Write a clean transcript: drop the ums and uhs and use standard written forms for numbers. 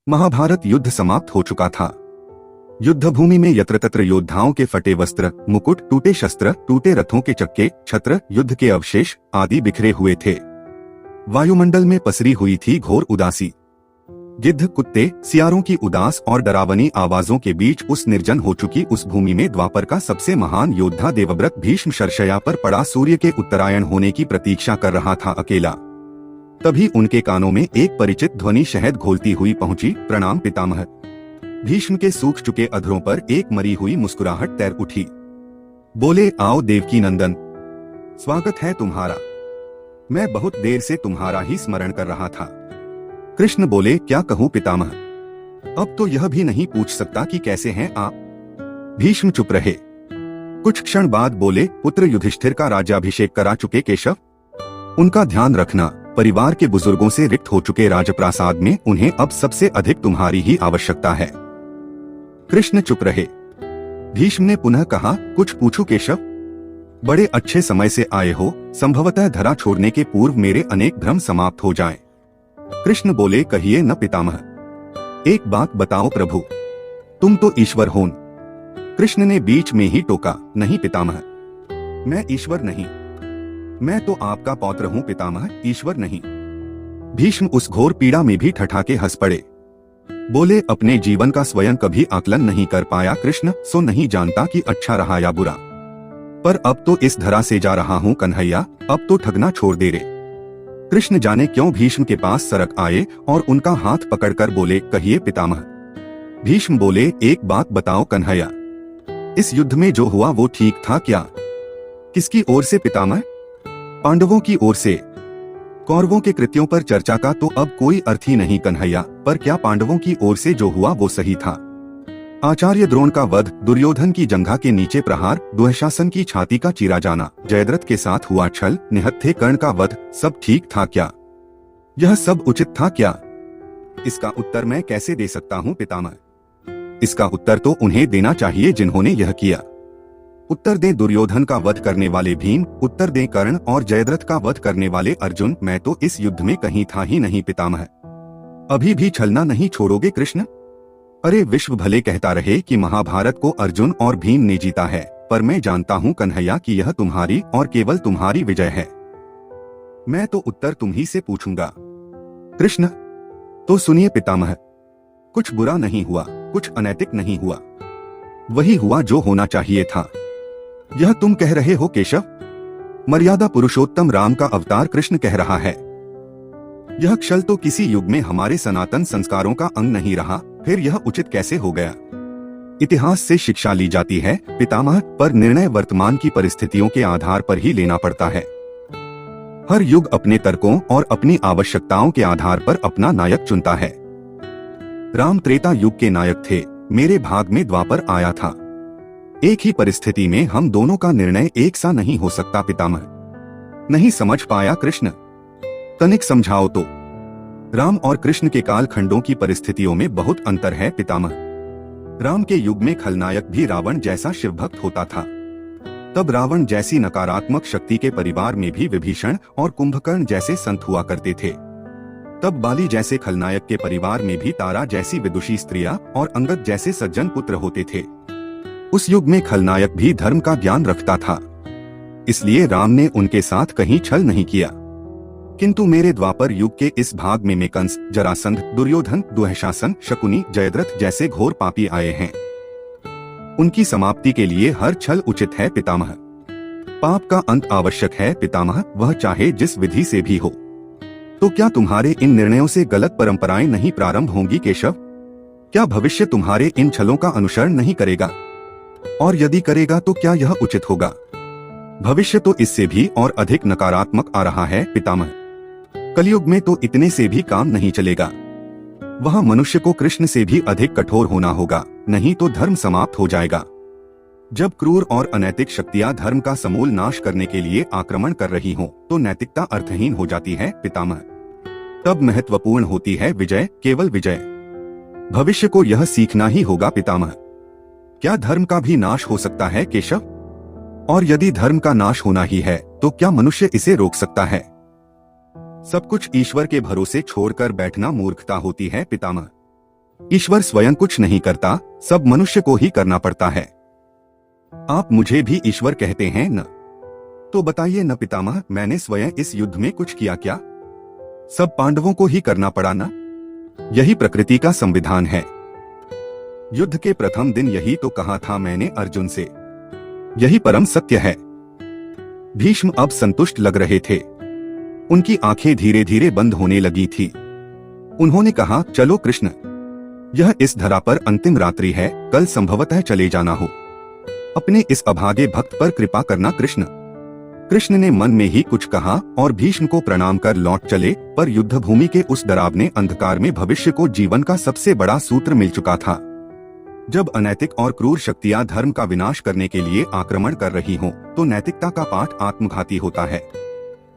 महाभारत युद्ध समाप्त हो चुका था। युद्ध भूमि में यत्र तत्र योद्धाओं के फटे वस्त्र, मुकुट, टूटे शस्त्र, टूटे रथों के चक्के, छत्र, युद्ध के अवशेष आदि बिखरे हुए थे। वायुमंडल में पसरी हुई थी घोर उदासी। गिद्ध, कुत्ते, सियारों की उदास और डरावनी आवाजों के बीच उस निर्जन हो चुकी उस भूमि में द्वापर का सबसे महान योद्धा देवव्रत भीष्म शरशय्या पर पड़ा सूर्य के उत्तरायण होने की प्रतीक्षा कर रहा था अकेला। तभी उनके कानों में एक परिचित ध्वनि शहद घोलती हुई पहुंची। प्रणाम पितामह। भीष्म के सूख चुके अधरों पर एक मरी हुई मुस्कुराहट तैर उठी। बोले, आओ देवकी नंदन, स्वागत है तुम्हारा। मैं बहुत देर से तुम्हारा ही स्मरण कर रहा था। कृष्ण बोले, क्या कहूँ पितामह, अब तो यह भी नहीं पूछ सकता कि कैसे हैं आप। भीष्म चुप रहे। कुछ क्षण बाद बोले, पुत्र युधिष्ठिर का राज्याभिषेक करा चुके केशव, उनका ध्यान रखना। परिवार के बुजुर्गों से रिक्त हो चुके राजप्रासाद में उन्हें अब सबसे अधिक तुम्हारी ही आवश्यकता है। कृष्ण चुप रहे। भीष्म ने पुनः कहा, कुछ पूछूं केशव? बड़े अच्छे समय से आए हो, संभवतः धरा छोड़ने के पूर्व मेरे अनेक भ्रम समाप्त हो जाएं। कृष्ण बोले, कहिए न पितामह। एक बात बताओ प्रभु, तुम तो ईश्वर होन। कृष्ण ने बीच में ही टोका, नहीं पितामह, मैं ईश्वर नहीं, मैं तो आपका पौत्र हूँ पितामह, ईश्वर नहीं। भीष्म उस घोर पीड़ा में भी ठठाके हंस पड़े। बोले, अपने जीवन का स्वयं कभी आकलन नहीं कर पाया कृष्ण, सो नहीं जानता कि अच्छा रहा या बुरा। पर अब तो इस धरा से जा रहा हूँ कन्हैया, अब तो ठगना छोड़ दे रे। कृष्ण जाने क्यों भीष्म के पास सरक आए और उनका हाथ पकड़कर बोले, कहिए पितामह। भीष्म बोले, एक बात बताओ कन्हैया, इस युद्ध में जो हुआ वो ठीक था क्या? किसकी ओर से पितामह? पांडवों की ओर से। कौरवों के कृत्यों पर चर्चा का तो अब कोई अर्थ ही नहीं कन्हैया, पर क्या पांडवों की ओर से जो हुआ वो सही था? आचार्य द्रोण का वध, दुर्योधन की जंघा के नीचे प्रहार, दुःशासन की छाती का चीरा जाना, जयद्रथ के साथ हुआ छल, निहत्थे कर्ण का वध, सब ठीक था क्या? यह सब उचित था क्या? इसका उत्तर मैं कैसे दे सकता हूँ पितामह? इसका उत्तर तो उन्हें देना चाहिए जिन्होंने यह किया। उत्तर दें दुर्योधन का वध करने वाले भीम, उत्तर दें कर्ण और जयद्रथ का वध करने वाले अर्जुन। मैं तो इस युद्ध में कहीं था ही नहीं पितामह। अभी भी छलना नहीं छोड़ोगे कृष्ण? अरे विश्व भले कहता रहे कि महाभारत को अर्जुन और भीम ने जीता है, पर मैं जानता हूँ कन्हैया कि यह तुम्हारी और केवल तुम्हारी विजय है। मैं तो उत्तर तुम ही से पूछूंगा। कृष्ण, तो सुनिए पितामह, कुछ बुरा नहीं हुआ, कुछ अनैतिक नहीं हुआ, वही हुआ जो होना चाहिए था। यह तुम कह रहे हो केशव? मर्यादा पुरुषोत्तम राम का अवतार कृष्ण कह रहा है। यह क्षल तो किसी युग में हमारे सनातन संस्कारों का अंग नहीं रहा, फिर यह उचित कैसे हो गया? इतिहास से शिक्षा ली जाती है पितामह, पर निर्णय वर्तमान की परिस्थितियों के आधार पर ही लेना पड़ता है। हर युग अपने तर्कों और अपनी आवश्यकताओं के आधार पर अपना नायक चुनता है। राम त्रेता युग के नायक थे, मेरे भाग में द्वापर आया था। एक ही परिस्थिति में हम दोनों का निर्णय एक सा नहीं हो सकता पितामह। नहीं समझ पाया कृष्ण? तनिक समझाओ तो। राम और कृष्ण के काल खंडों की परिस्थितियों में बहुत अंतर है पितामह। राम के युग में खलनायक भी रावण जैसा शिवभक्त होता था। तब रावण जैसी नकारात्मक शक्ति के परिवार में भी विभीषण और कुंभकर्ण जैसे संत हुआ करते थे। तब बाली जैसे खलनायक के परिवार में भी तारा जैसी विदुषी स्त्रियां और अंगद जैसे सज्जन पुत्र होते थे। उस युग में खलनायक भी धर्म का ज्ञान रखता था, इसलिए राम ने उनके साथ कहीं छल नहीं किया। किंतु मेरे द्वापर युग के इस भाग में कंस, जरासंध, दुर्योधन, दुःशासन, शकुनी, जयद्रथ जैसे घोर पापी आए हैं। उनकी समाप्ति के लिए हर छल उचित है पितामह। पाप का अंत आवश्यक है पितामह, वह चाहे जिस विधि से भी हो। तो क्या तुम्हारे इन निर्णयों से गलत परंपराएं नहीं प्रारंभ होंगी केशव? क्या भविष्य तुम्हारे इन छलों का अनुसरण नहीं करेगा? और यदि करेगा तो क्या यह उचित होगा? भविष्य तो इससे भी और अधिक नकारात्मक आ रहा है पितामह। कलयुग में तो इतने से भी काम नहीं चलेगा। वह मनुष्य को कृष्ण से भी अधिक कठोर होना होगा, नहीं तो धर्म समाप्त हो जाएगा। जब क्रूर और अनैतिक शक्तियां धर्म का समूल नाश करने के लिए आक्रमण कर रही हों, तो नैतिकता अर्थहीन हो जाती है पितामह। तब महत्वपूर्ण होती है विजय, केवल विजय। भविष्य को यह सीखना ही होगा पितामह। क्या धर्म का भी नाश हो सकता है केशव? और यदि धर्म का नाश होना ही है तो क्या मनुष्य इसे रोक सकता है? सब कुछ ईश्वर के भरोसे छोड़कर बैठना मूर्खता होती है पितामह। ईश्वर स्वयं कुछ नहीं करता, सब मनुष्य को ही करना पड़ता है। आप मुझे भी ईश्वर कहते हैं न? तो बताइए न पितामह, मैंने स्वयं इस युद्ध में कुछ किया क्या? सब पांडवों को ही करना पड़ा ना? यही प्रकृति का संविधान है। युद्ध के प्रथम दिन यही तो कहा था मैंने अर्जुन से। यही परम सत्य है। भीष्म अब संतुष्ट लग रहे थे। उनकी आंखें धीरे धीरे बंद होने लगी थी। उन्होंने कहा, चलो कृष्ण, यह इस धरा पर अंतिम रात्रि है, कल संभवतः चले जाना हो। अपने इस अभागे भक्त पर कृपा करना कृष्ण। कृष्ण ने मन में ही कुछ कहा और भीष्म को प्रणाम कर लौट चले। पर युद्ध भूमि के उस डरावने अंधकार में भविष्य को जीवन का सबसे बड़ा सूत्र मिल चुका था। जब अनैतिक और क्रूर शक्तियां धर्म का विनाश करने के लिए आक्रमण कर रही हों, तो नैतिकता का पाठ आत्मघाती होता है।